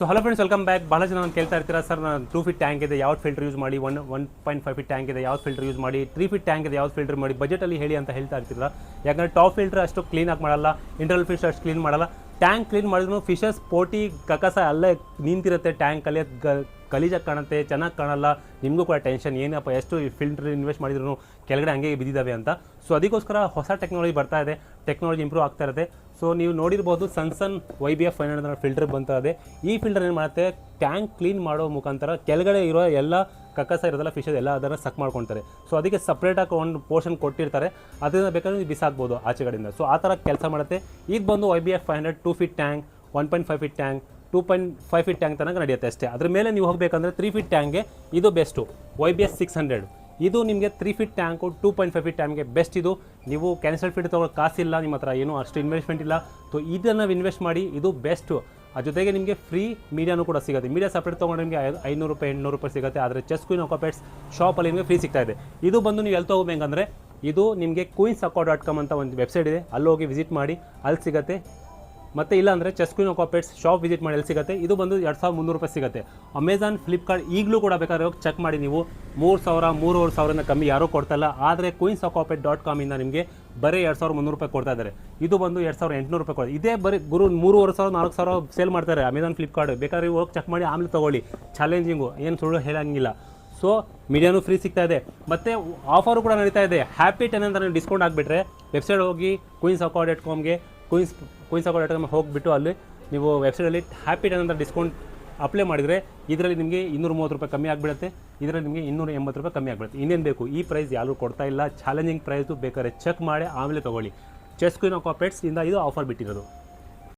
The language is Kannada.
So hello friends, welcome back. ಭಾಳ ಜನ ನಾನು ಕೇಳ್ತಾ ಇರ್ತೀರಾ, ಸರ್ ನಾನು 2 ಫೀಟ್ ಟ್ಯಾಂಕ್ ಇದೆ, ಯಾವ್ದು ಫಿಲ್ಟರ್ ಯೂಸ್ ಮಾಡಿ, 1.5 ಫೀಟ್ ಟ್ಯಾಂಕ್ ಇದೆ, ಯಾವ್ದು ಫಿಲ್ಟರ್ ಯೂಸ್ ಮಾಡಿ, 3 ಫೀಟ್ ಟ್ಯಾಂಕ್ ಇದೆ, ಯಾವ್ದು ಫಿಲ್ಟರ್ ಮಾಡಿ, ಬಜೆಟಲ್ಲಿ ಹೇಳಿ ಅಂತ ಹೇಳ್ತಾ ಇರ್ತೀರಾ. ಯಾಕಂದರೆ ಟಾಪ್ ಫಿಲ್ಟರ್ ಅಷ್ಟು ಕ್ಲೀನಾಗಿ ಮಾಡಲ್ಲ, ಇಂಟರ್ನಲ್ ಫಿಲ್ಟರ್ ಅಷ್ಟು ಕ್ಲೀನ್ ಮಾಡಲ್ಲ. ಟ್ಯಾಂಕ್ ಕ್ಲೀನ್ ಮಾಡಿದ್ರು ಫಿಶಸ್ ಪೋಟಿ ಕಕಸ ಅಲ್ಲೇ ನಿಂತಿರುತ್ತೆ, ಟ್ಯಾಂಕಲ್ಲಿ ಗಲೀಜಾಗಿ ಕಾಣುತ್ತೆ, ಚೆನ್ನಾಗಿ ಕಾಣಲ್ಲ. ನಿಮಗೂ ಕೂಡ ಟೆನ್ಷನ್, ಏನಪ್ಪ ಎಷ್ಟು ಫಿಲ್ಟರ್ ಇನ್ವೆಸ್ಟ್ ಮಾಡಿದ್ರು ಕೆಳಗಡೆ ಹಂಗೆ ಬಿದ್ದಿದ್ದಾವೆ ಅಂತ. ಸೊ ಅದಕ್ಕೋಸ್ಕರ ಹೊಸ ಟೆಕ್ನಾಲಜಿ ಬರ್ತಾ ಇದೆ, ಟೆಕ್ನಾಲಜಿ ಇಂಪ್ರೂವ್ ಆಗ್ತಾ ಇರುತ್ತೆ. ಸೊ ನೀವು ನೋಡಿರ್ಬೋದು ಸನ್ಸನ್ YBF 500 ಫಿಲ್ಟರ್ ಬಂತಾ ಇದೆ. ಈ ಫಿಲ್ಟರ್ ಏನು ಮಾಡುತ್ತೆ, ಟ್ಯಾಂಕ್ ಕ್ಲೀನ್ ಮಾಡೋ ಮುಖಾಂತರ ಕೆಳಗಡೆ ಇರೋ ಎಲ್ಲ ಕಕ್ಕಸ ಇರೋದಲ್ಲ ಫಿಶಸ್ ಎಲ್ಲ ಅದನ್ನು ಸಕ್ ಮಾಡ್ಕೊಳ್ತಾರೆ. ಸೊ ಅದಕ್ಕೆ ಸಪ್ರೇಟಾಗಿ ಒಂದು ಪೋರ್ಷನ್ ಕೊಟ್ಟಿರ್ತಾರೆ, ಅದರಿಂದ ಬೇಕಾದ್ರೆ ನೀವು ಬಿಸಾಕ್ಬೋದು ಆಚೆಗಡೆಯಿಂದ. ಸೊ ಆ ಥರ ಕೆಲಸ ಮಾಡುತ್ತೆ. ಇದು ಬಂದು YBF 500 2 feet tank, 1.5 feet tank, 2.5 feet tank ತನಕ ನಡೆಯುತ್ತೆ ಅಷ್ಟೇ. ಅದ್ರ ಮೇಲೆ ನೀವು ಹೋಗಬೇಕಂದ್ರೆ 3 ಫೀಟ್ ಟ್ಯಾಂಕ್ಗೆ ಇದು ಬೆಸ್ಟು. YBS 600 ಇದು ನಿಮಗೆ 3 ಫೀಟ್ ಟ್ಯಾಂಕು 2.5 ಫೀಟ್ ಟ್ಯಾಂಕ್ಗೆ ಬೆಸ್ಟ್. ಇದು ನೀವು ಕ್ಯಾನ್ಸಲ್ ಫೀಟ್ ತೊಗೊಳ್ಳೋ ಕಾಸಿಲ್ಲ, ನಿಮ್ಮ ಹತ್ರ ಏನೂ ಅಷ್ಟು ಇನ್ವೆಸ್ಟ್ಮೆಂಟ್ ಇಲ್ಲ. ಸೊ ಇದನ್ನು ಇನ್ವೆಸ್ಟ್ ಮಾಡಿ, ಇದು ಬೆಸ್ಟು. ಅದ್ರ ಜೊತೆಗೆ ನಿಮಗೆ ಫ್ರೀ ಮೀಡಿಯಾನೂ ಕೂಡ ಸಿಗುತ್ತೆ. ಮೀಡಿಯಾ ಸಪ್ರೇಟ್ ತೊಗೊಂಡ್ರೆ ನಿಮಗೆ 500 ರೂಪಾಯಿ 800 ರೂಪಾಯಿ ಸಿಗುತ್ತೆ. ಆದರೆ ಚೆಸ್ ಕ್ವೀನ್ ಅಕ್ವಾಪೆಟ್ಸ್ ಶಾಪಲ್ಲಿ ನಿಮಗೆ ಫ್ರೀ ಸಿಗ್ತಾ ಇದೆ. ಇದು ಬಂದು ನೀವು ಎಲ್ಲಿ ತೊಗೋಬೇಕಂದ್ರೆ, ಇದು ನಿಮಗೆ queensaqua.com ಅಂತ ಒಂದು ವೆಬ್ಸೈಟ್ ಇದೆ, ಅಲ್ಲಿ ಹೋಗಿ ವಿಸಿಟ್ ಮಾಡಿ, ಅಲ್ಲಿ ಸಿಗುತ್ತೆ. ಮತ್ತು ಇಲ್ಲ ಅಂದರೆ ಚೆಸ್ ಕ್ವೀನ್ ಅಕ್ವಾಪೆಟ್ಸ್ ಶಾಪ್ ವಿಸಿಟ್ ಮಾಡಿ, ಎಲ್ಲಿ ಸಿಗುತ್ತೆ. ಇದು ಬಂದು 2300 ರೂಪಾಯಿ ಸಿಗುತ್ತೆ. ಅಮೆಝಾನ್, ಫ್ಲಿಪ್ಕಾರ್ಟ್ ಈಗಲೂ ಕೂಡ ಬೇಕಾದ್ರೆ ಹೋಗಿ ಚೆಕ್ ಮಾಡಿ ನೀವು. 3000 3500 ಕಮ್ಮಿ ಯಾರೂ ಕೊಡ್ತಾಯಿಲ್ಲ. ಆದರೆ queensaqua.com ಇಂದ ನಿಮಗೆ ಬರೀ 2300 ರೂಪಾಯಿ ಕೊಡ್ತಾ ಇದ್ದಾರೆ. ಇದು ಬಂದು 2800 ರೂಪಾಯಿ ಕೊಡ್ತಾರೆ. ಇದೇ ಬರೀ 3500 4000 ಸೇಲ್ ಮಾಡ್ತಾರೆ ಅಮೆಝಾನ್, ಫ್ಲಿಪ್ಕಾರ್ಟ್. ಬೇಕಾದ್ರೆ ಹೋಗಿ ಚೆಕ್ ಮಾಡಿ ಆಮೇಲೆ ತೊಗೊಳ್ಳಿ. ಚಾಲೆಂಜಿಂಗು ಏನು ಸುಳ್ಳು ಹೇಳಂಗಿಲ್ಲ. ಸೊ ಮೀಡಿಯಾನೂ ಫ್ರೀ ಸಿಗ್ತಾ ಇದೆ, ಮತ್ತು ಆಫರು ಕೂಡ ನಡೀತಾ ಇದೆ. ಹ್ಯಾಪಿ 10 ಅಂತ ನೀವು ಡಿಸ್ಕೌಂಟ್ ಆಗಿಬಿಟ್ರೆ ವೆಬ್ಸೈಟ್ ಹೋಗಿ queensaqua.comಗೆ queensaqua.com ಹೋಗಿಬಿಟ್ಟು ಅಲ್ಲಿ ನೀವು ವೆಬ್ಸೈಟಲ್ಲಿ ಹ್ಯಾಪಿ 10 ಅಂತ ಡಿಸ್ಕೌಂಟ್ ಅಪ್ಲೈ ಮಾಡಿದರೆ ಇದರಲ್ಲಿ ನಿಮಗೆ 230 ರೂಪಾಯಿ ಕಮ್ಮಿ ಆಗಿಬಿಡುತ್ತೆ. ಇದರಲ್ಲಿ ನಿಮಗೆ 280 ರೂಪಾಯಿ ಕಮ್ಮಿ ಆಗಿಬಿಡುತ್ತೆ. ಇನ್ನೇನು ಬೇಕು, ಈ ಪ್ರೈಸ್ ಯಾರೂ ಕೊಡ್ತಾ ಇಲ್ಲ. ಚಾಲೆಂಜಿಂಗ್ ಪ್ರೈಸು, ಬೇಕಾದ್ರೆ ಚೆಕ್ ಮಾಡಿ ಆಮೇಲೆ ತೊಗೊಳ್ಳಿ. ಚೆಸ್ ಕ್ವೀನ್ ಅಕ್ವಾಪೆಟ್ಸ್ ಇಂದ ಇದು ಆಫರ್ ಬಿಟ್ಟಿರೋದು.